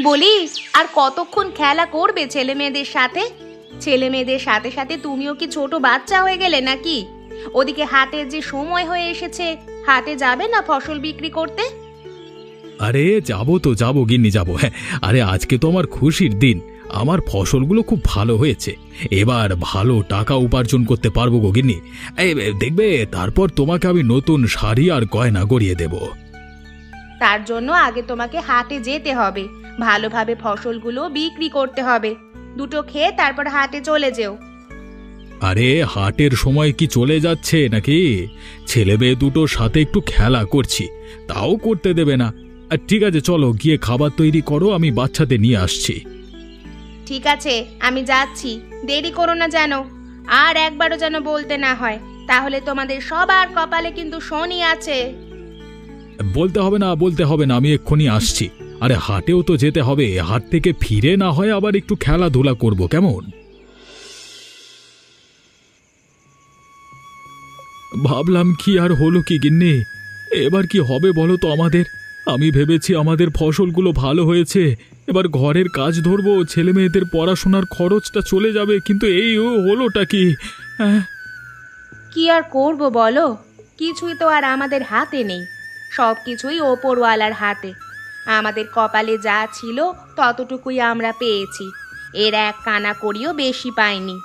বলি, আর কতক্ষণ খেলা করবে ছেলে মেয়েদের সাথে? ছেলে মেয়েদের সাথে সাথে তুমিও কি ছোট বাচ্চা হয়ে গেলে নাকি? ওদিকে হাটের যে সময় হয়ে এসেছে, হাটে যাবে না ফসল বিক্রি করতে? আরে যাবো তো, যাবো গিন্নি, যাবো। হ্যাঁ, আরে আজকে তো আমার খুশির দিন। আমার ফসলগুলো খুব ভালো হয়েছে। এবার ভালো টাকা উপার্জন করতে পারবো গো গিন্নি। দেখবে, তারপর তোমাকে আমি নতুন শাড়ি আর গয়না গড়িয়ে দেব। তার জন্য আগে তোমাকে হাটে যেতে হবে, ভালোভাবে ফসলগুলো বিক্রি করতে হবে। দুটো খেয়ে তারপর হাটে চলে যেও। আরে হাটের সময় কি চলে যাচ্ছে নাকি? ছেলে মেয়ে দুটোর সাথে একটু খেলা করছি, তাও করতে দেবে না। আর ঠিক আছে, চলো গিয়ে খাবার তৈরি করো, আমি বাচ্চাদের নিয়ে আসছি। ঠিক আছে, আমি যাচ্ছি। দেরি করো না যেন, আর একবারও যেন বলতে না হয়, তাহলে তোমাদের সবার কপালে কিন্তু শনি আছে। বলতে হবে না, বলতে হবে না, আমি এক্ষুনি আসছি। আরে হাটেও তো যেতে হবে, হাট থেকে ফিরে না হয় আবার একটু খেলাধুলা করব, কেমন? ভাবলাম কি আর হলো কি গিন্নি, এবার কি হবে বলো তো আমাদের? আমি ভেবেছি আমাদের ফসলগুলো ভালো হয়েছে, এবার ঘরের কাজ ধরবো, ছেলে মেয়েদের পড়াশোনার খরচটা চলে যাবে, কিন্তু এই হলোটা কি? হ্যাঁ, কি আর করব বলো, কিছুই তো আর আমাদের হাতে নেই, সব কিছুই ওপরওয়ালার হাতে। আমাদের কপালে যা ছিল ততটুকুই আমরা পেয়েছি, এর এক কানা করিও বেশি পাইনি।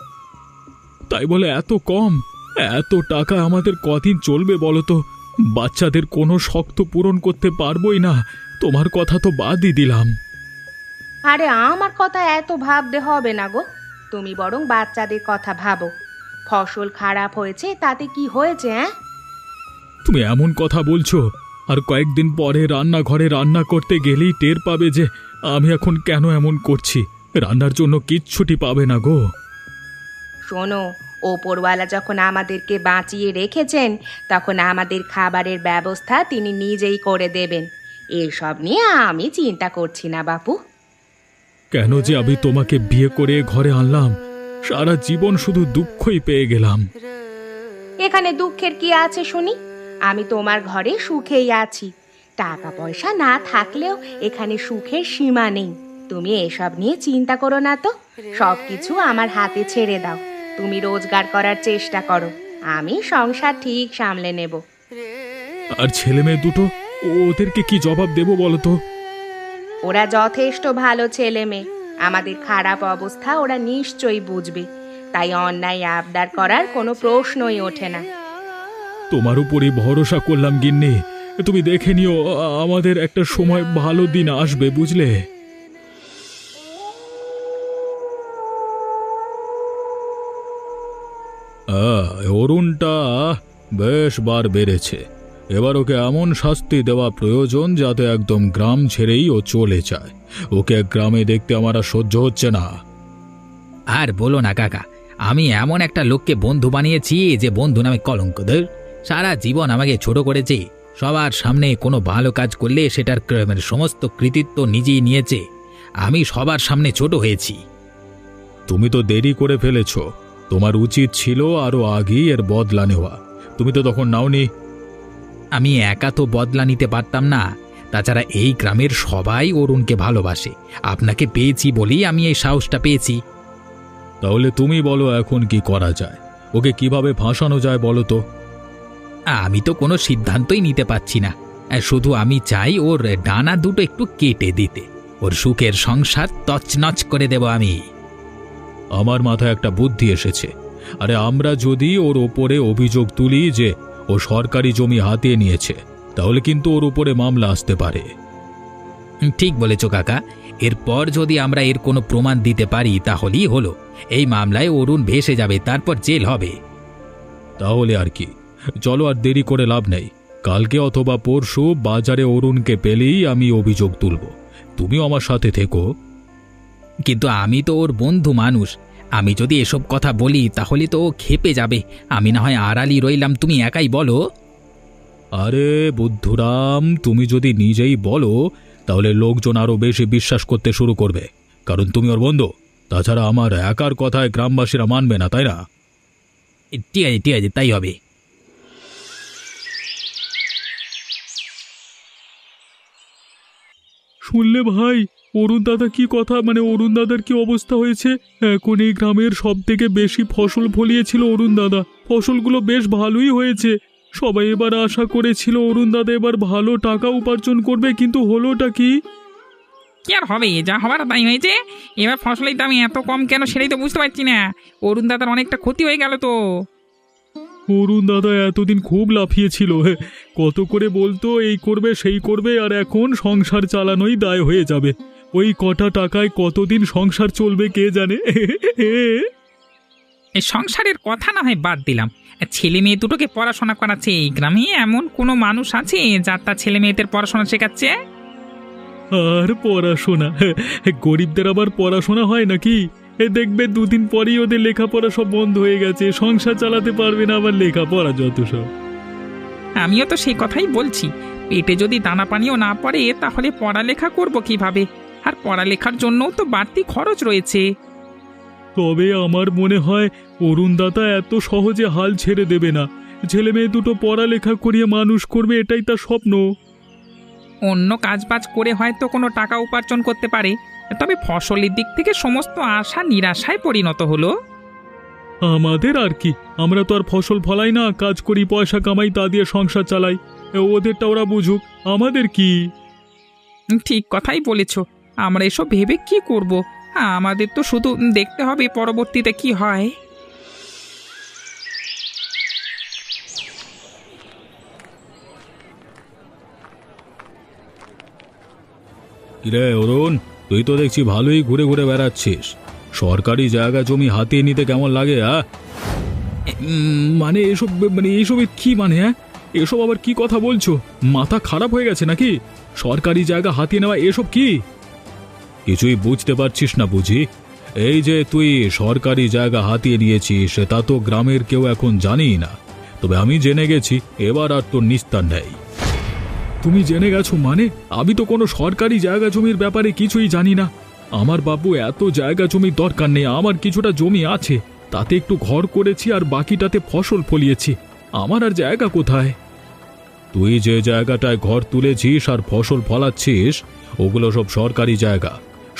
তাই বলে এত কম? এত টাকা আমাদের কদিন চলবে বলো তো? বাচ্চাদের কোনো শখ তো পূরণ করতে পারবোই না, তোমার কথা তো বাদই দিলাম। আরে আমার কথা এত ভাবতে হবে না গো, তুমি বরং বাচ্চাদের কথা ভাবো। ফসল খারাপ হয়েছে তাতে কি হয়েছে? হ্যাঁ, তুমি এমন কথা বলছো, আর কয়েকদিন পরে রান্নাঘরে রান্না করতে গেলেই টের পাবে যে আমি এখন কেন এমন করছি। রান্নার জন্য কিচ্ছুটি পাবে না গো। শোনো, ওপরওয়ালা যখন আমাদেরকে বাঁচিয়ে রেখেছেন, তখন আমাদের খাবারের ব্যবস্থা তিনি নিজেই করে দেবেন। এসব নিয়ে আমি চিন্তা করছি না বাপু। কেন যে আমি তোমাকে বিয়ে করে ঘরে আনলাম, সারা জীবন শুধু দুঃখই পেয়ে গেলাম। এখানে দুঃখের কি আছে শুনি? আমি তোমার ঘরে সুখেই আছি। টাকা পয়সা না থাকলেও এখানে সুখের সীমা নেই। তুমি এসব নিয়ে চিন্তা করো না তো, সব কিছু আমার হাতে ছেড়ে দাও। তুমি রোজগার করার চেষ্টা করো, আমি সংসার ঠিক সামলে নেব। আর ছেলে মেয়ে দুটো, ওদেরকে কি জবাব দেবো বলো তো? ওরা যথেষ্ট ভালো ছেলে মেয়ে, আমাদের খারাপ অবস্থা ওরা নিশ্চয়ই বুঝবে, তাই অন্যায় আবদার করার কোনো প্রশ্নই ওঠে না। তোমার উপরই ভরসা করলাম গিন্নি, তুমি দেখে নিও, আমাদের একটা সময় ভালো দিন আসবে, বুঝলে? অরুণটা বেশ বার বেড়েছে, এবার ওকে এমন শাস্তি দেওয়া প্রয়োজন যাতে একদম গ্রাম ছেড়েই ও চলে যায়। ওকে গ্রামে দেখতে আমার আর সহ্য হচ্ছে না। আর বলো না কাকা, আমি এমন একটা লোককে বন্ধু বানিয়েছি যে বন্ধু নামে কলঙ্ক। ধুর, সারা জীবন আমাকে ছোট করেছে, সবার সামনে কোনো ভালো কাজ করলে সেটার সমস্ত কৃতিত্ব নিজেই নিয়েছে। আমি সবার সামনে ছোট হয়েছি। তুমি তো দেরি করে ফেলেছ, তোমার উচিত ছিল আরো আগেই এর বদলা নেওয়া। তুমি তো তখন নাওনি। আমি একা তো বদলা নিতে পারতাম না, তাছাড়া এই গ্রামের সবাই অরুণকে ভালোবাসে। আপনাকে পেয়েছি বলেই আমি এই সাহসটা পেয়েছি। তাহলে তুমি বলো এখন কি করা যায়, ওকে কিভাবে ফাঁসানো যায় বলো তো? আমি তো কোনো সিদ্ধান্তই নিতে পারছি না, শুধু আমি চাই ওর ডানা দুটো একটু কেটে দিতে, ওর সুখের সংসার তছনছ করে দেব আমি। আমার মাথায় একটা বুদ্ধি এসেছে। আরে আমরা যদি ওর ওপরে অভিযোগ তুলি যে ও সরকারি জমি হাতিয়ে নিয়েছে, তাহলে কিন্তু ওর উপরে মামলা আসতে পারে। ঠিক বলেছ কাকা, এরপর যদি আমরা এর কোনো প্রমাণ দিতে পারি তাহলেই হলো। এই মামলায় অরুণ ভেসে যাবে, তারপর জেল হবে। তাহলে আর কি, চলো আর দেরি করে লাভ নেই। কালকে অথবা পরশু বাজারে অরুণকে পেলেই আমি অভিযোগ তুলব। তুমিও আমার সাথে থেকো। কিন্তু আমি তো ওর বন্ধু মানুষ, আমি যদি এসব কথা বলি তাহলে তো ও ক্ষেপে যাবে। আমি না হয় আড়ালি রইলাম, তুমি একাই বলো। আরে বুদ্ধুরাম, তুমি যদি নিজেই বলো তাহলে লোকজন আরো বেশি বিশ্বাস করতে শুরু করবে, কারণ তুমি ওর বন্ধু। তাছাড়া আমার একার কথায় গ্রামবাসীরা মানবে না, তাই না? ঠিক আছে, ঠিক আছে, তাই হবে। শুনলে ভাই, অরুণ দাদা কি কথা, মানে অরুণ দাদার কি অবস্থা হয়েছে? এখন এই গ্রামের সব থেকে বেশি ফসল ফলিয়েছিল অরুণ দাদা, ফসলগুলো বেশ ভালোই হয়েছে। সবাই এবার আশা করেছিল অরুণ দাদা এবার ভালো টাকা উপার্জন করবে, কিন্তু হলোটা কি? কি আর হবে, যা হবার তাই হয়েছে। এবার ফসলের দাম এত কম কেন সেটাই তো বুঝতে পারছি না। অরুণ দাদার অনেকটা ক্ষতি হয়ে গেল তো। অরুণ দাদা এতদিন খুব লাফিয়েছিল, কত করে বলতো এই করবে সেই করবে, আর এখন সংসার চালানোই দায় হয়ে যাবে। ওই কটা টাকায় কতদিন সংসার চলবে কে জানে। এই সংসারের কথা না হয় বাদ দিলাম, ছেলে মেয়ে দুটোকে পড়াশোনা করাচ্ছে। এই গ্রামে এমন কোনো মানুষ আছে যার তার ছেলে মেয়েদের পড়াশোনা শেখাচ্ছে? আর পড়াশোনা, গরিবদের আবার পড়াশোনা হয় নাকি? দেখবে দুদিন পরেই ওদের লেখাপড়া সব বন্ধ হয়ে গেছে, সংসার চালাতে পারবে না, আবার লেখাপড়া যত সব। আমিও তো সেই কথাই বলছি, পেটে যদি দানা পানিও না পড়ে তাহলে পড়ালেখা করব কিভাবে? আর পড়ালেখার জন্যও তো বাড়তি খরচ রয়েছে। তবে আমার মনে হয় অরুণ দাদা এত সহজে হাল ছেড়ে দেবে না। ছেলে মেয়ে দুটো পড়ালেখা করিয়ে মানুষ করবে, এটাই তার স্বপ্ন। অন্য কাজবাজ করে হয়তো কোনো টাকা উপার্জন করতে পারে, তবে ফসলের দিক থেকে সমস্ত আশা নিরাশায় পরিণত হলো। আমাদের আর কি, আমরা তো আর ফসল ফলাই না, কাজ করি, পয়সা কামাই, তা দিয়ে সংসার চালাই। ওদেরটা ওরা বুঝুক, আমাদের কি? ঠিক কথাই বলেছ, আমরা এসব ভেবে কি করব? আমাদের তো শুধু দেখতে হবে পরবর্তীতে কি হয়। কিরে অরুণ, তুই তো দেখছি ভালোই ঘুরে ঘুরে বেড়াচ্ছিস। সরকারি জায়গা জমি হাতিয়ে নিতে কেমন লাগে? মানে এসব, মানে এসবের কি মানে? এসব আবার কি কথা বলছো? মাথা খারাপ হয়ে গেছে নাকি? সরকারি জায়গা হাতিয়ে নেওয়া এসব কি? কিছুই বুঝতে পারছিস না বুঝি? এই যে তুই সরকারি জায়গা হাতিয়ে নিয়েছিস তা তো গ্রামের কেউ এখন জানেই না, তবে আমি জেনে গেছি, এবার আর তোর নিস্তার নেই। তুমি জেনে গেছো মানে? আমি তো কোনো সরকারি জায়গা জমির ব্যাপারে কিছুই জানি না। আমার বাবু এত জায়গা জমির দরকার নেই, আমার কিছুটা জমি আছে, তাতে একটু ঘর করেছি আর বাকিটাতে ফসল ফলিয়েছি। আমার আর জায়গা কোথায়? তুই যে জায়গাটায় ঘর তুলেছিস আর ফসল ফলাচ্ছিস ওগুলো সব সরকারি জায়গা।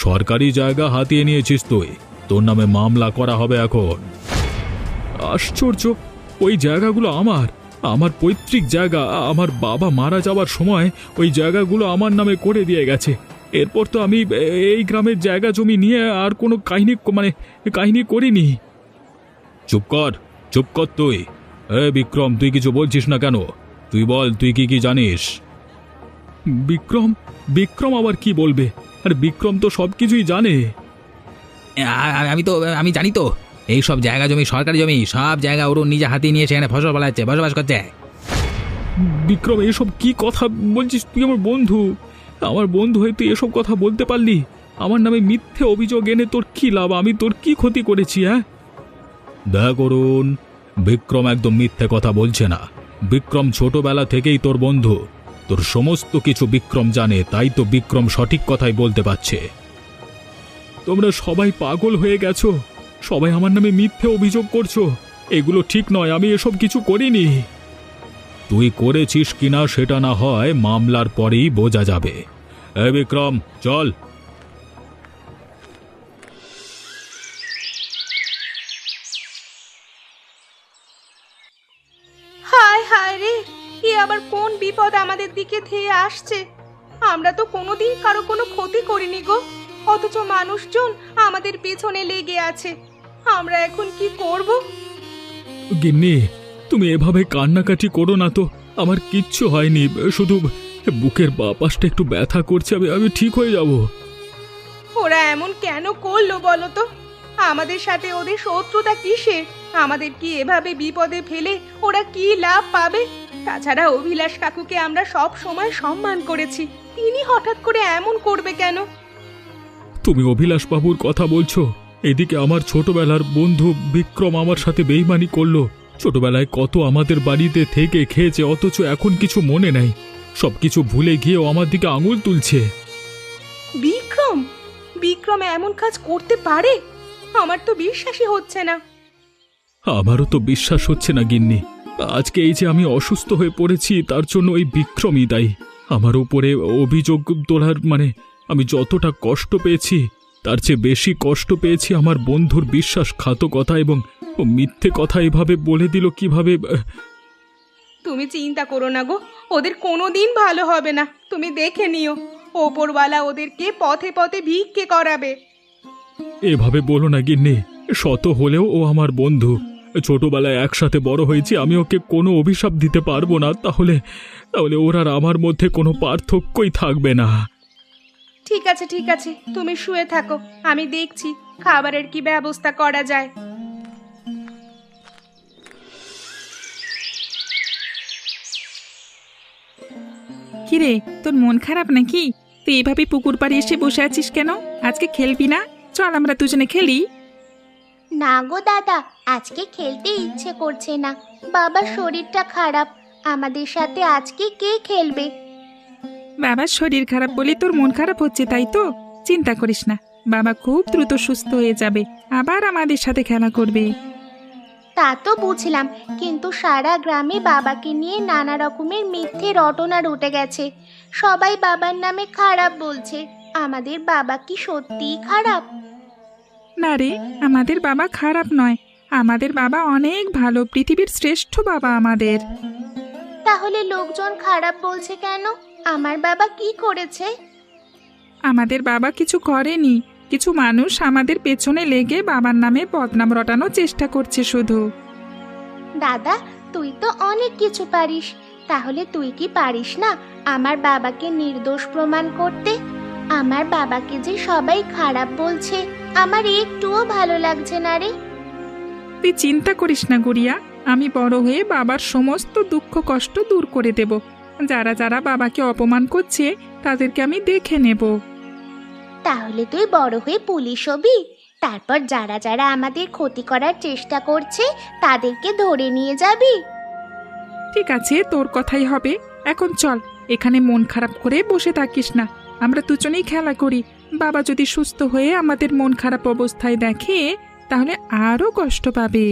সরকারি জায়গা হাতিয়ে নিয়েছিস তুই, তোর নামে মামলা করা হবে এখন। আশ্চর্য, ওই জায়গাগুলো আমার, আমার পৈতৃক জায়গা। আমার বাবা মারা যাওয়ার সময় ওই জায়গাগুলো আমার নামে করে দিয়ে গেছে। এরপর তো আমি এই গ্রামের জায়গা জমি নিয়ে আর কোনো কাহিনী করিনি। চুপ কর, চুপ কর তুই। বিক্রম, তুই কিছু বলছিস না কেন? তুই বল, তুই কি কি জানিস? বিক্রম? বিক্রম আবার কি বলবে? আর বিক্রম তো সব কিছুই জানে। আমি জানি তো, এই সব জায়গা জমি, সরকারি জমি, সব জায়গা ওর নিজে হাতিয়ে নিয়ে সেখানে ফসল ফলাচ্ছে, বসবাস করছে। বিক্রম, এসব কি কথা বলছিস? তুই আমার বন্ধু, আমার বন্ধু হয়ে তুই এসব কথা বলতে পারলি? আমার নামে মিথ্যে অভিযোগ এনে তোর কি লাভ? আমি তোর কি ক্ষতি করেছি? দেখ অরুণ, বিক্রম একদম মিথ্যে কথা বলছে না। বিক্রম ছোটবেলা থেকেই তোর বন্ধু, তোর সমস্ত কিছু বিক্রম জানে, তাই তো বিক্রম সঠিক কথাই বলতে পারছে। তোমরা সবাই পাগল হয়ে গেছো, সবাই আমার নামে মিথ্যে অভিযোগ করছো। এগুলো ঠিক নয়, আমি এসব কিছু করিনি। তুই করেছিস কিনা সেটা না হয় মামলার পরেই বোঝা যাবে। বিক্রম, চল। হায় হায় রে, এ আবার কোন বিপদ আমাদের দিকে ধেয়ে আসছে? আমরা তো কোনোদিন কারো কোনো ক্ষতি করিনি গো, অথচ মানুষজন আমাদের পেছনে লেগে আছে। আমরা এখন কি করব? গিন্নি, তুমি এভাবে কান্নাকাটি করো না তো। আমার কিচ্ছু হয়নি, শুধু বুকের বাঁ পাশটা একটু ব্যথা করছে। আমি ঠিক হয়ে যাব। ওরা এমন কেন করলো বলো তো? আমাদের সাথে ওদের শত্রুতা কিসের? আমাদের কি এভাবে বিপদে ফেলে ওরা কি লাভ পাবে? তাছাড়া অভিলাষ কাকুকে আমরা সব সময় সম্মান করেছি, তিনি হঠাৎ করে এমন করবে কেন? তুমি অভিলাষ বাবুর কথা বলছো? এদিকে আমার ছোটবেলার বন্ধু বিক্রম আমার সাথে বেইমানি করলো। ছোটবেলায় কত আমাদের বাড়িতে থেকে খেয়েছে, অথচ এখন কিছু মনে নাই। সবকিছু ভুলে গিয়েও আমার দিকে আঙুল তুলছে। বিক্রম? বিক্রম এমন কাজ করতে পারে? আমার তো বিশ্বাসই হচ্ছে না। আমারও তো বিশ্বাস হচ্ছে না গিন্নি। আজকে এই যে আমি অসুস্থ হয়ে পড়েছি, তার জন্য ওই বিক্রমই দায়ী। আমার উপরে অভিযোগ তোলার আমি যতটা কষ্ট পেয়েছি তার চেয়ে বেশি কষ্ট পেয়েছি আমার বন্ধুর বিশ্বাসঘাতকতা এবং ও মিথ্যে কথা এভাবে বলে দিল কিভাবে। তুমি চিন্তা করো না গো, ওদের কোনোদিন ভালো হবে না, তুমি দেখে নিও। ওপরওয়ালা ওদেরকে পথে পথে ভিক্ষে করাবে। এভাবে বলো না গিন্নি, শত হলেও ও আমার বন্ধু। ছোটবেলায় একসাথে বড় হয়েছি, আমি ওকে কোনো অভিশাপ দিতে পারবো না। তাহলে তাহলে ওর আর আমার মধ্যে কোনো পার্থক্যই থাকবে না। ঠিক আছে ঠিক আছে, তুমি শুয়ে থাকো, আমি দেখছি খাবারের কি ব্যবস্থা করা যায়। কিরে, তোর মন খারাপ নাকি? তুই এভাবে পুকুর পাড়ে এসে বসে আছিস কেন? আজকে খেলবি না? চল আমরা দুজনে খেলি। না গো দাদা, আজকে খেলতে ইচ্ছে করছে না। বাবার শরীরটা খারাপ, আমাদের সাথে আজকে কে খেলবে? বাবার শরীর খারাপ বলে তোর মন খারাপ হচ্ছে, তাই তো? চিন্তা করিস না, বাবা খুব দ্রুত সুস্থ হয়ে যাবে, আবার আমাদের সাথে খেলা করবে। তা তো বুঝলাম, কিন্তু সারা গ্রামে বাবাকে নিয়ে নানা রকমের মিথ্যে রটনা রটে গেছে। সবাই বাবার নামে খারাপ বলছে। আমাদের বাবা কি সত্যিই খারাপ? না রে, আমাদের বাবা খারাপ নয়, আমাদের বাবা অনেক ভালো, পৃথিবীর শ্রেষ্ঠ বাবা আমাদের। তাহলে লোকজন খারাপ বলছে কেন? আমার বাবা কি করেছে? আমাদের বাবা কিছু করেনি, কিছু মানুষ আমাদের পেছনে লেগে বাবার নামে বদনাম রটানোর চেষ্টা করছে শুধু। দাদা, তুই তো অনেক কিছু পারিস, তাহলে তুই কি পারিস না আমার বাবাকে নির্দোষ প্রমাণ করতে? আমার বাবাকে যে সবাই খারাপ বলছে, আমার একটুও ভালো লাগছে না রে। তুই চিন্তা করিস না গুড়িয়া, আমি বড় হয়ে বাবার সমস্ত দুঃখ কষ্ট দূর করে দেব। যারা যারা বাবাকে অপমান করছে তাদেরকে আমি দেখে নেব। তাহলে তুই বড় হয়ে পুলিশ হবি, তারপর যারা যারা আমাদের ক্ষতি করার চেষ্টা করছে তাদেরকে ধরে নিয়ে যাবি। ঠিক আছে, তোর কথাই হবে। এখন চল, এখানে মন খারাপ করে বসে থাকিস না, আমরা দুজনেই খেলা করি। বাবা যদি সুস্থ হয়ে আমাদের মন খারাপ অবস্থায় দেখে তাহলে আরো কষ্ট পাবে।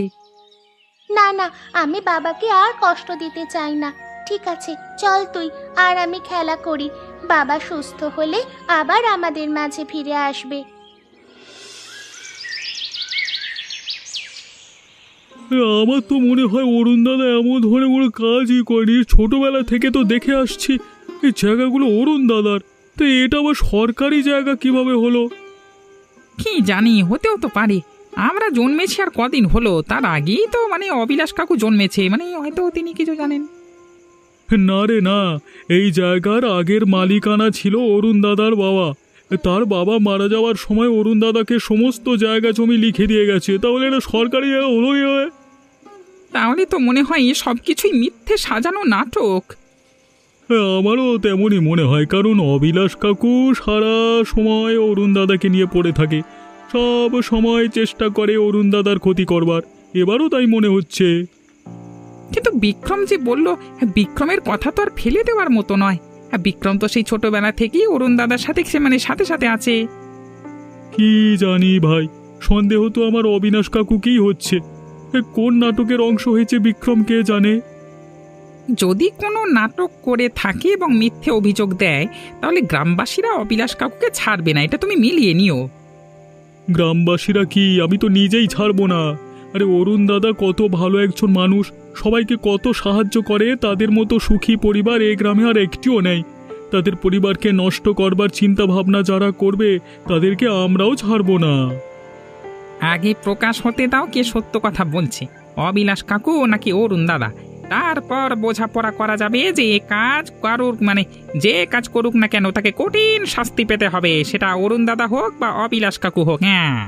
না না, আমি বাবাকে আর কষ্ট দিতে চাই না। ঠিক আছে, চল তুই আর আমি খেলা করি। বাবা সুস্থ হলে আবার আমাদের মাঝে ফিরে আসবে। আমার তো মনে হয় অরুণ দাদা এমন ধরনের কোনো কাজই করেনি। ছোটবেলা থেকে তো দেখে আসছি এই জায়গাগুলো অরুণ দাদার, তো এটা আবার সরকারি জায়গা কিভাবে হলো? কি জানি, হতেও তো পারে। আমরা জন্মেছি আর কদিন হলো, তার আগেই তো অবিলাস কাকু জন্মেছে, হয়তো তিনি কিছু জানেন। না রে না, এই জায়গার আগের মালিকানা ছিল অরুণ দাদার বাবা। তার বাবা মারা যাওয়ার সময় অরুণ দাদাকে সমস্ত জায়গা জমি লিখে দিয়ে গেছে। তাহলে এটা সরকারি জায়গা হলোই হয়। তাহলে তো মনে হয় সব কিছুই মিথ্যে সাজানো নাটক। আমারও তেমনই মনে হয়, কারণ অবিলাস কাকু সারা সময় অরুণ দাদাকে নিয়ে পড়ে থাকে, সব সময় চেষ্টা করে অরুণ দাদার ক্ষতি করবার। এবারও তাই মনে হচ্ছে। কিন্তু বিক্রম যে বলল, বিক্রমের কথা তো আর ফেলে দেওয়ার মতো নয়। বিক্রম তো সেই ছোটবেলা থেকেই অরুণ দাদার সাথে সাথে সাথে আছে। কি জানি ভাই, সন্দেহ তো আমার অবিনাশ কাকুকেই হচ্ছে। কোন নাটকের অংশ হয়েছে বিক্রম কে জানে। যদি কোনো নাটক করে থাকে এবং মিথ্যে অভিযোগ দেয়, তাহলে গ্রামবাসীরা অবিলাস কাকুকে ছাড়বে না, এটা তুমি মিলিয়ে নিও। গ্রামবাসীরা কি? আমি তো নিজেই ছাড়বো না। আরে অরুণ দাদা কত ভালো একজন মানুষ, সবাইকে কত সাহায্য করে। তাদের মতো সুখী পরিবার এই গ্রামে আর একটিও নেই। তাদের পরিবারকে নষ্ট করবার চিন্তা ভাবনা যারা করবে তাদেরকে আমরাও ছাড়বো না। আগে প্রকাশ হতে দাও কে সত্য কথা বলছে, অবিলাস কাকু নাকি অরুণ দাদা। তারপর বোঝাপড়া করা যাবে যে এ কাজ কারুর যে কাজ করুক না কেন তাকে কঠিন শাস্তি পেতে হবে, সেটা অরুণ দাদা হোক বা অবিলাস কাকু হোক। হ্যাঁ,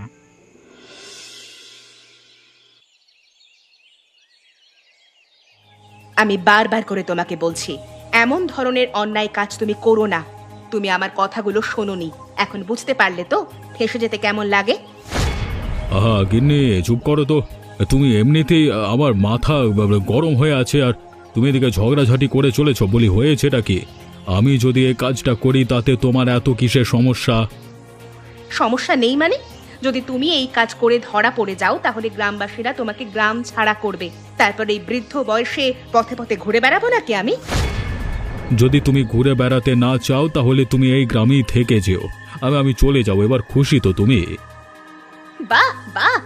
আমি বারবার করে তোমাকে বলছি, এমন ধরনের অন্যায় কাজ তুমি করো না। তুমি আমার কথাগুলো শোনোনি, এখন বুঝতে পারলে তো ফেঁসে যেতে কেমন লাগে। আহা গিন্নি, চুপ করো তো। তুমি এমনিতেই আমার মাথা গরম হয়ে আছে, আর তুমি এদিকে ঝগড়াঝাটি করে চলেছ বলি হয়েছেটা কি? আমি যদি এই কাজটা করি তাতে তোমার এত কিসের সমস্যা? সমস্যা নেই মানে? যদি তুমি এই কাজ করে ধরা পড়ে যাও তাহলে গ্রামবাসীরা তোমাকে গ্রাম ছাড়া করবে। তারপর এই বৃদ্ধ বয়সে পথে পথে ঘুরে বেড়াবো নাকি আমি? যদি তুমি ঘুরে বেড়াতে না চাও তাহলে তুমি এই গ্রামেই থেকে যেও। আমি চলে যাবো, এবার খুশি তো তুমি? বাহ বাহ,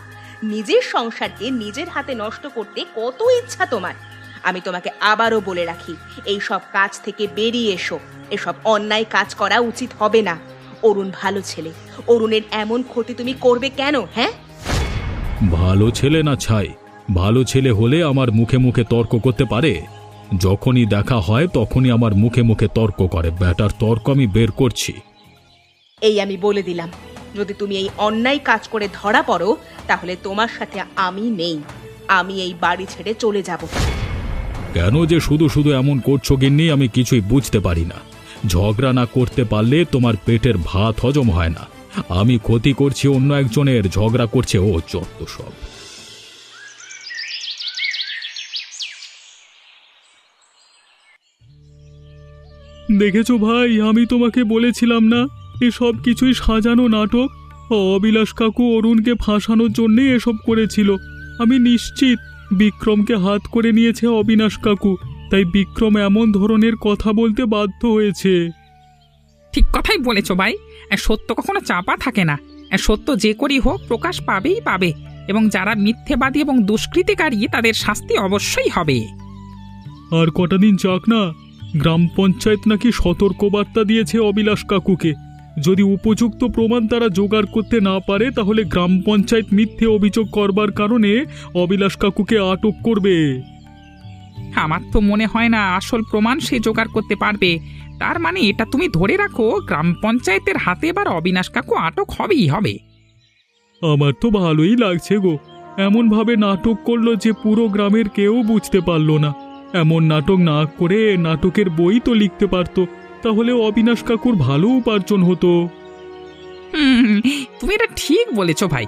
নিজের সংসারকে নিজের হাতে নষ্ট করতে কত ইচ্ছা তোমার। আমি তোমাকে আবারও বলে রাখি, এই সব কাজ থেকে বেরিয়ে এসো। এসব অন্যায় কাজ করা উচিত হবে না। অরুণ ভালো ছেলে, অরুণের এমন ক্ষতি তুমি করবে কেন? হ্যাঁ, ভালো ছেলে না ছাই, ভালো ছেলে হলে আমার মুখে মুখে তর্ক করতে পারে? যখনই দেখা হয় তখনই আমার মুখে মুখে তর্ক করে। ব্যাটার তর্ক আমি বের করছি। এই আমি বলে দিলাম, যদি তুমি এই অন্যায় কাজ করে ধরা পড়ো তাহলে তোমার সাথে আমি নেই। আমি এই বাড়ি ছেড়ে চলে যাব। কেন যে শুধু শুধু এমন করছো গিন্নি, আমি কিছুই বুঝতে পারি না। ঝগড়া না করতে পারলে তোমার পেটের ভাত হজম হয় না। আমি ক্ষতি করছি অন্য একজনের, ঝগড়া করছে ও, যত সব। দেখেছো ভাই, আমি তোমাকে বলেছিলাম না এসব কিছুই সাজানো নাটক। অবিলাস কাকু অরুণকে ফাঁসানোর জন্যই এসব করেছিল। আমি নিশ্চিত বিক্রমকে হাত করে নিয়েছে অবিনাশ কাকু, তাই বিক্রম এমন ধরনের কথা বলতে বাধ্য হয়েছে। ঠিক কথাই বলেছো ভাই। সত্য কখনো চাপা থাকে না। সত্য যে করেই হোক প্রকাশ পাবেই পাবে, এবং যারা মিথ্যেবাদী এবং দুষ্কৃতিকারী তাদের শাস্তি অবশ্যই হবে। আর কটা দিন যাক না, গ্রাম পঞ্চায়েত নাকি সতর্কবার্তা দিয়েছে অবিলাস কাকুকে। যদি উপযুক্ত প্রমাণ তারা জোগাড় করতে না পারে তাহলে গ্রাম পঞ্চায়েত মিথ্যে অভিযোগ করবার কারণে অবিলাস কাকুকে আটক করবে। আমার তো মনে হয় না আসল প্রমাণ সে জোগাড় করতে পারবে। তার মানে এটা তুমি ধরে রাখো, গ্রাম পঞ্চায়েতের হাতে এবার অবিনাশ কাকু আটক হবেই হবে। আমার তো ভালোই লাগছে গো। এমনভাবে নাটক করলো যে পুরো গ্রামের কেউ বুঝতে পারলো না। এমন নাটক না করে নাটকের বই তো লিখতে পারতো, তাহলে অবিনাশ কাকুর ভালো উপার্জন হতো। তুমি এটা ঠিক বলেছো ভাই।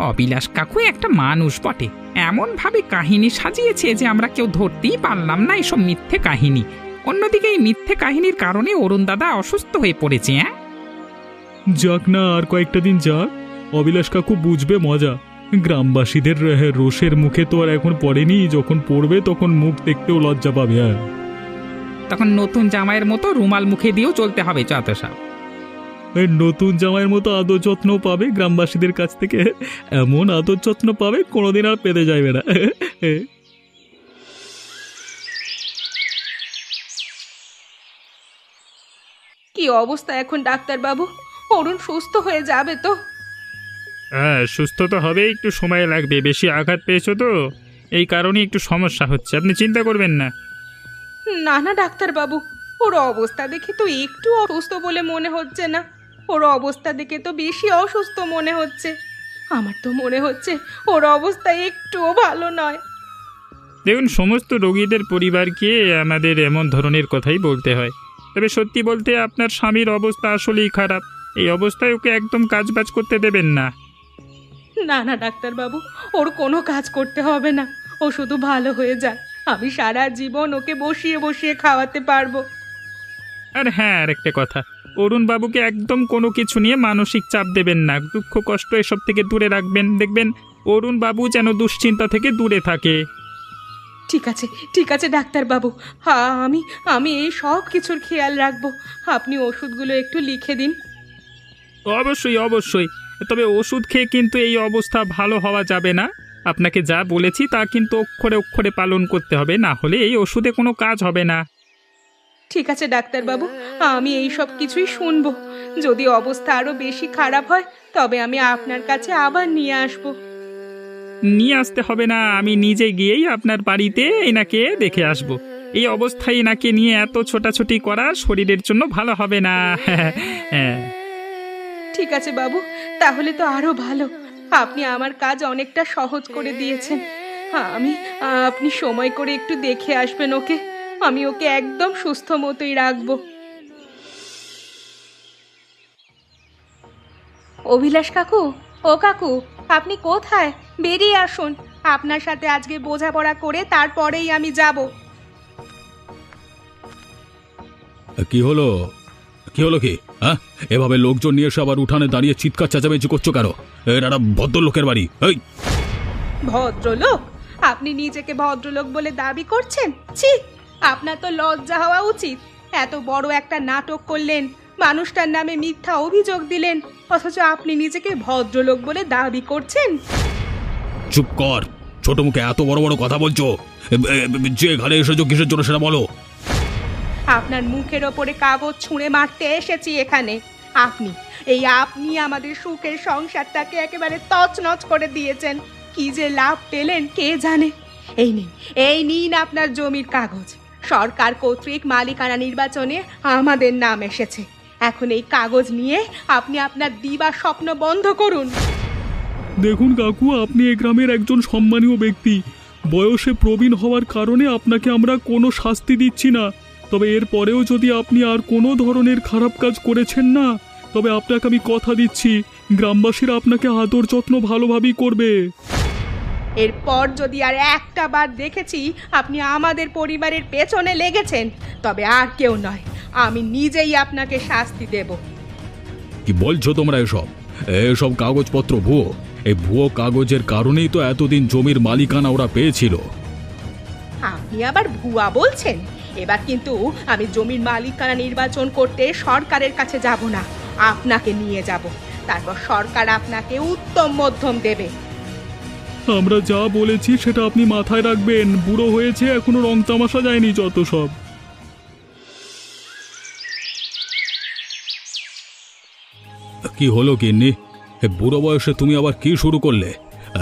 অবিলাস কাকু একটা মানুষ বটে, এমন ভাবে কাহিনী সাজিয়েছে যে আমরা কেউ ধরতেই পারলাম না এসব মিথ্যে কাহিনী। অন্যদিকে এই মিথ্যে কাহিনীর কারণে অরুণ দাদা অসুস্থ হয়ে পড়েছে। যাক না, আর কয়েকটা দিন যাক, অবিলাস কাকু বুঝবে মজা। গ্রামবাসীদের রোষের মুখে তো আর এখন পড়েনি, যখন পড়বে তখন মুখ দেখতেও লজ্জা পাবে। তখন নতুন জামাইয়ের মতো রুমাল মুখে দিয়েও চলতে হবে। যত সব নতুন জামাইয়ের মতো আদর যত্ন পাবে গ্রামবাসীদের কাছ থেকে। এমন আদর যত্ন পাবে কোনোদিন আর পেতে যাবে না। কি অবস্থা এখন ডাক্তার বাবু? অরুণ সুস্থ হয়ে যাবে তো? হ্যাঁ, সুস্থ তো হবেই, একটু সময় লাগবে। বেশি আঘাত পেয়েছো তো, এই কারণে একটু সমস্যা হচ্ছে। আপনি চিন্তা করবেন না। না না ডাক্তার বাবু, ওর অবস্থা দেখে তো একটু অসুস্থ বলে মনে হচ্ছে না। ওর অবস্থা দেখে তো বেশি অসুস্থ মনে হচ্ছে। আমার তো মনে হচ্ছে ওর অবস্থা একটুও ভালো নয়। দেখুন, সমস্ত রোগীদের পরিবারকে আমাদের এমন ধরনের কথাই বলতে হয়। তবে সত্যি বলতে আপনার স্বামীর অবস্থা আসলেই খারাপ। এই অবস্থায় ওকে একদম কাজবাজ করতে দেবেন না। না না ডাক্তার বাবু, ওর কোনো কাজ করতে হবে না। ও শুধু ভালো হয়ে যাক, আমি সারা জীবন ওকে বসিয়ে বসিয়ে খাওয়াতে পারবো। আর হ্যাঁ, আর একটা কথা, অরুণ বাবুকে একদম কোনো কিছু নিয়ে মানসিক চাপ দেবেন না। দুঃখ কষ্ট এসব থেকে দূরে রাখবেন। দেখবেন অরুণ বাবু যেন দুশ্চিন্তা থেকে দূরে থাকে। ঠিক আছে ডাক্তার বাবু, আমি এই সব কিছুর খেয়াল রাখবো। আপনি ওষুধগুলো একটু লিখে দিন। অবশ্যই অবশ্যই, তবে ওষুধ খেয়ে কিন্তু এই অবস্থা ভালো হওয়া যাবে না। আপনাকে যা বলেছি তা কিন্তু অক্ষরে অক্ষরে পালন করতে হবে, না হলে এই ওষুধে কোনো কাজ হবে না। ঠিক আছে ডাক্তার বাবু, আমি এই সব কিছুই শুনবো। যদি অবস্থা আরো বেশি খারাপ হয় তবে আমি আপনার কাছে আবার নিয়ে আসবো। নিয়ে আসতে হবে না, আমি নিজে গিয়েই আপনার বাড়িতে এনাকে দেখে আসব। এই অবস্থায় এনাকে নিয়ে এত ছোটাছুটি করা শরীরের জন্য ভালো হবে না। হ্যাঁ, ঠিক আছে বাবু, তাহলে তো আরো ভালো। আপনি আমার কাজ অনেকটা সহজ করে দিয়েছেন। আপনি সময় করে একটু দেখে আসবেন ওকে। আমি ওকে একদম সুস্থ মতোই রাখবো। অভিলাষ কাকু, ও কাকু, আপনি কোথায়? বেরিয়ে আসুন। আপনার সাথে আজকে বোঝাপড়া করে তারপরেই আমি যাব। কি হলো কি? হ্যাঁ, এভাবে লোকজন নিয়ে এসে আবার উঠানে দাঁড়িয়ে চিৎকার চেঁচামেচি করছো কেন? এটা ভদ্রলোকের বাড়ি। এই ভদ্রলোক? আপনি নিজেকে ভদ্রলোক বলে দাবি করছেন? ছি, আপনার তো লজ্জা হওয়া উচিত। এত বড় একটা নাটক করলেন, মানুষটার নামে মিথ্যা অভিযোগ দিলেন, অথচ আপনি নিজেকে ভদ্রলোক বলে দাবি করছেন। চুপ কর, ছোট মুখে এত বড় বড় কথা বলছো। যে ঘরে এসেছো কিসের জন্য সেটা বলো। আপনার মুখের ওপরে কাগজ ছুঁড়ে মারতে এসেছি এখানে। আপনি আমাদের সুখের সংসারটাকে একেবারে তছনছ করে দিয়েছেন। কি যে লাভ পেলেন কে জানে। এই নিন আপনার জমির কাগজ। সরকার কর্তৃক মালিকানা নির্বাচনে আমাদের নাম এসেছে। এখন এই কাগজ নিয়ে আপনি আপনার দিবা স্বপ্ন বন্ধ করুন। দেখুন কাকু, আপনি এই গ্রামের একজন সম্মানীয় ব্যক্তি। বয়সে প্রবীণ হওয়ার কারণে আপনাকে আমরা কোনো শাস্তি দিচ্ছি না। তবে এর পরেও যদি আপনি আর কোনো ধরনের খারাপ কাজ করেছেন না, তবে আপনাকে আমি কথা দিচ্ছি গ্রামবাসীরা আপনাকে আদর যত্ন ভালোভাবেই করবে। এরপর যদি আর একটা বার দেখেছি আপনি আমাদের পরিবারের পেছনে লেগেছেন, তবে আর কেউ নয়, আমি নিজেই আপনাকে শাস্তি দেব। কি বলছো তোমরা? এসব কাগজপত্র ভুয়ো। এই ভুয়ো কাগজের কারণেই তো এতদিন জমির মালিকানা ওরা পেয়েছিল। আপনি আবার ভুয়া বলছেন? এবার কিন্তু আমি জমির মালিকানা নির্বাচন করতে সরকারের কাছে যাব না, আপনাকে নিয়ে যাব। তারপর সরকার আপনাকে উত্তম মধ্যম দেবে। আমরা যা বলেছি সেটা আপনি মাথায় রাখবেন। বুড়ো হয়েছে, এখনো রং তামাশা যায়নি যত সব। কি হলো গিন্নি? বুড়ো বয়সে তুমি আবার কি শুরু করলে?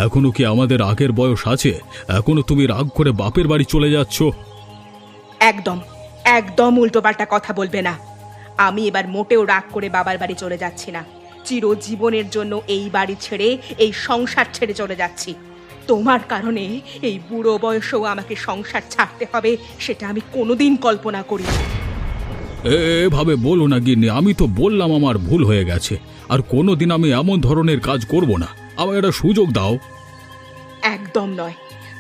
এখনো কি আমাদের আগের বয়স আছে? এখনো তুমি রাগ করে বাপের বাড়ি চলে যাচ্ছ? একদম একদম উল্টোপাল্টা কথা বলবে না। আমি এবার মোটেও রাগ করে বাবার বাড়ি চলে যাচ্ছি না। চিরজীবনের জন্য এই বাড়ি ছেড়ে, এই সংসার ছেড়ে চলে যাচ্ছি। তোমার কারণে এই বুড়ো বয়সেও আমাকে সংসার ছাড়তে হবে, সেটা আমি কোনোদিন কল্পনা করি। এভাবে বলো না গিন্নি, আমি তো বললাম আমার ভুল হয়ে গেছে, আর কোনোদিন আমি এমন ধরনের কাজ করব না। আমায় একটা সুযোগ দাও। একদম নয়,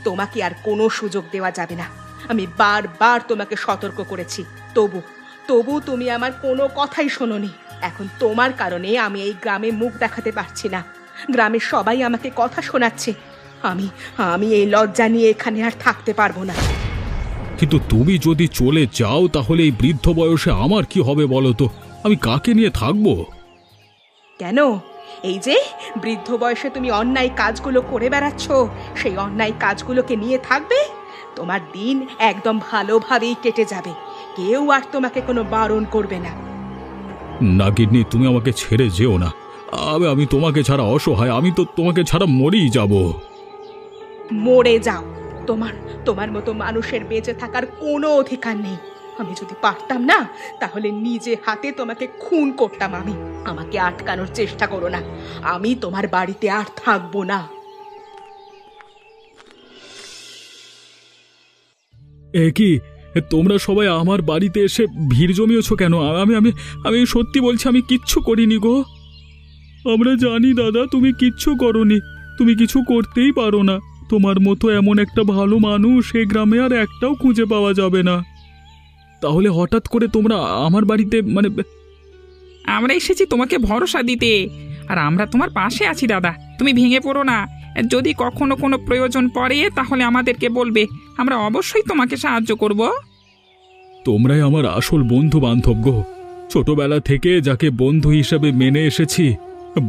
তোমাকে আর কোনো সুযোগ দেওয়া যাবে না। আমি বারবার তোমাকে সতর্ক করেছি, তবু তুমি আমার কোনো কথাই শোনোনি। এখন তোমার কারণে আমি এই গ্রামে মুখ দেখাতে পারছি না। গ্রামের সবাই আমাকে কথা শোনাচ্ছে। আমি এই লজ্জা নিয়ে এখানে আর থাকতে পারবো না। কিন্তু তুমি যদি চলে যাও তাহলে এই বৃদ্ধ বয়সে আমার কি হবে বলো তো? আমি কাকে নিয়ে থাকবো? কেন? এই যে বৃদ্ধ বয়সে তুমি অন্যায় কাজগুলো করে বেড়াচ্ছ, সেই অন্যায় কাজগুলোকে নিয়ে থাকবে? তোমার দিন একদম ভালোভাবেই কেটে যাবে। কেউ আর তোমাকে কোনো বারণ করবে না। না গিন্নি, তুমি আমাকে ছেড়ে যেও না। আমি তোমাকে ছাড়া অসহায়। আমি তো তোমাকে ছাড়া মরেই যাব। মরে যাও। তোমার মতো মানুষের বেঁচে থাকার কোনো অধিকার নেই। আমি যদি পারতাম না, তাহলে নিজে হাতে তোমাকে খুন করতাম। আমাকে আটকানোর চেষ্টা করো না। আমি তোমার বাড়িতে আর থাকবো না। কি তোমরা সবাই আমার বাড়িতে এসে ভিড় জমিয়েছ কেন? আমি সত্যি বলছি, আমি কিচ্ছু করিনি গো। আমরা জানি দাদা, তুমি কিচ্ছু করনি। তুমি কিছু করতেই পারো না। তোমার মতো এমন একটা ভালো মানুষ এই গ্রামে আর একটাও খুঁজে পাওয়া যাবে না। তাহলে হঠাৎ করে তোমরা আমার বাড়িতে আমরা এসেছি তোমাকে ভরসা দিতে, আর আমরা তোমার পাশে আছি দাদা। তুমি ভেঙে পড়ো না। যদি কখনো কোনো প্রয়োজন পড়ে তাহলে আমাদেরকে বলবে, আমরা অবশ্যই তোমাকে সাহায্য করব। তোমরাই আমার আসল বন্ধু বান্ধব গো। ছোটবেলা থেকে যাকে বন্ধু হিসেবে মেনে এসেছি,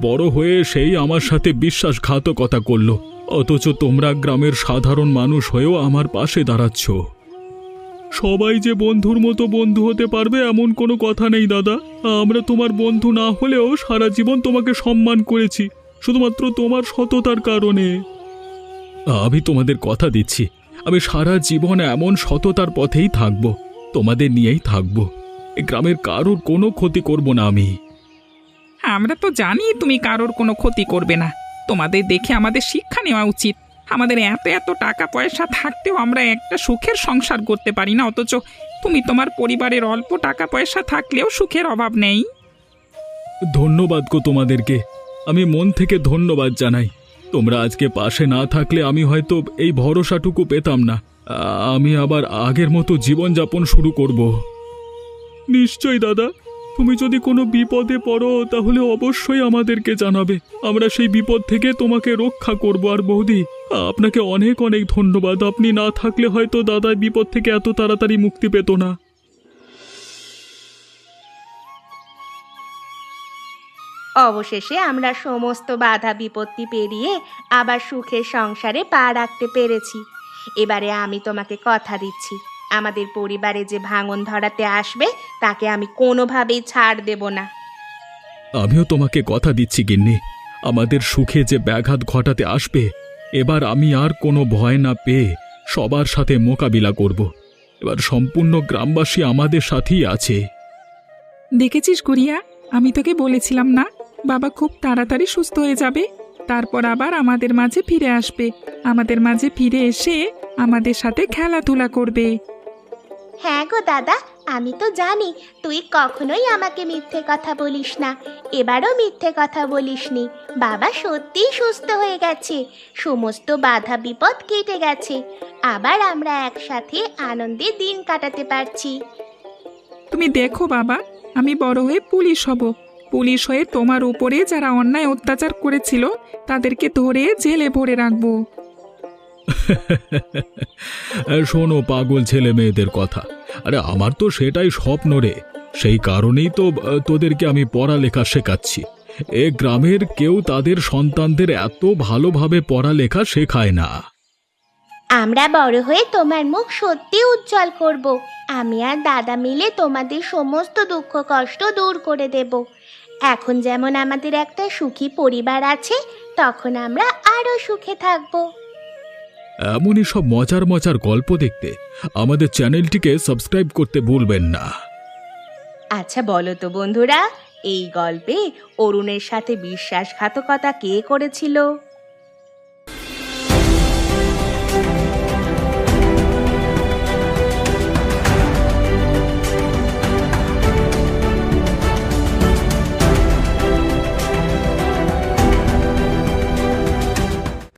বড় হয়ে সেই আমার সাথে বিশ্বাসঘাতকতা করলো। অথচ তোমরা গ্রামের সাধারণ মানুষ হয়েও আমার পাশে দাঁড়াচ্ছ। সবাই যে বন্ধুর মতো বন্ধু হতে পারবে এমন কোনো কথা নেই দাদা। আমরা তোমার বন্ধু না হলেও সারা জীবন তোমাকে সম্মান করেছি, শুধুমাত্র তোমার সততার কারণে। আমি তোমাদের কথা দিচ্ছি, আমি সারা জীবন এমন সততার পথেই থাকব, তোমাদের নিয়েই থাকব। এই গ্রামের কারোর কোনো ক্ষতি করব না আমি। আমরা তো জানি তুমি কারোর কোনো ক্ষতি করবে না। তোমাদের দেখে আমাদের শিক্ষা নেওয়া উচিত। আমাদের এত এত টাকা পয়সা থাকতেও আমরা একটা সুখের সংসার করতে পারি না, অথচ তুমি তোমার পরিবারের অল্প টাকা পয়সা থাকলেও সুখের অভাব নেই। ধন্যবাদ গো তোমাদেরকে, আমি মন থেকে ধন্যবাদ জানাই। তোমরা আজকে পাশে না থাকলে আমি হয়তো এই ভরসাটুকু পেতাম না। আমি আবার আগের মতো জীবনযাপন শুরু করব। নিশ্চয়ই দাদা, তুমি যদি কোনো বিপদে পড়ো তাহলে অবশ্যই আমাদেরকে জানাবে। আমরা সেই বিপদ থেকে তোমাকে রক্ষা করব। আর বৌদি, আপনাকে অনেক অনেক ধন্যবাদ। আপনি না থাকলে হয়তো দাদা বিপদ থেকে এত তাড়াতাড়ি মুক্তি পেত না। অবশেষে আমরা সমস্ত বাধা বিপত্তি পেরিয়ে আবার সুখের সংসারে পা রাখতে পেরেছি। এবারে আমি তোমাকে কথা দিচ্ছি, আমাদের পরিবারে যে ভাঙন ধরাতে আসবে তাকে আমি কোনোভাবেই ছাড় দেব না। আমিও তোমাকে কথা দিচ্ছি গিন্নি, আমাদের সুখে যে ব্যাঘাত ঘটাতে আসবে এবার আমি আর কোনো ভয় না পেয়ে সবার সাথে মোকাবিলা করব। এবার সম্পূর্ণ গ্রামবাসী আমাদের সাথেই আছে। দেখেছিস গুড়িয়া, আমি তোকে বলেছিলাম না বাবা খুব তাড়াতাড়ি সুস্থ হয়ে যাবে, তারপর আবার আমাদের মাঝে ফিরে আসবে, আমাদের মাঝে ফিরে এসে আমাদের সাথে খেলাধুলা করবে। হ্যাঁ গো দাদা, আমি তো জানি তুই কখনোই আমাকে মিথ্যে কথা বলিস না। এবারও মিথ্যে কথা বলিসনি। বাবা সত্যিই সুস্থ হয়ে গেছে, সমস্ত বাধা বিপদ কেটে গেছে। আবার আমরা একসাথে আনন্দে দিন কাটাতে পারছি। তুমি দেখো বাবা, আমি বড় হয়ে পুলিশ হব, পুলিশ হয়ে তোমার উপরে যারা অন্যায় অত্যাচার করেছিল তাদেরকে ধরে জেলে ভরে রাখবো। শোনো পাগল ছেলে মেয়েদের কথা, আরে আমার তো সেটাই স্বপ্ন রে, সেই কারণেই তো তোদেরকে আমি পড়ালেখা শেখাচ্ছি। এ গ্রামের কেউ তাদের সন্তানদের এত ভালোভাবে পড়ালেখা শেখায় না। আমরা বড় হয়ে তোমার মুখ সত্যি উজ্জ্বল করব। আমি আর দাদা মিলে তোমাদের সমস্ত দুঃখ কষ্ট দূর করে দেব। এখন যেমন আমাদের একটা সুখী পরিবার আছে, তখন আমরা আরো সুখে থাকবো। এমনই সব মজার মজার গল্প দেখতে আমাদের চ্যানেলটিকে সাবস্ক্রাইব করতে ভুলবেন না। আচ্ছা বলো তো বন্ধুরা, এই গল্পে অরুণের সাথে বিশ্বাসঘাতকতা কে করেছিল?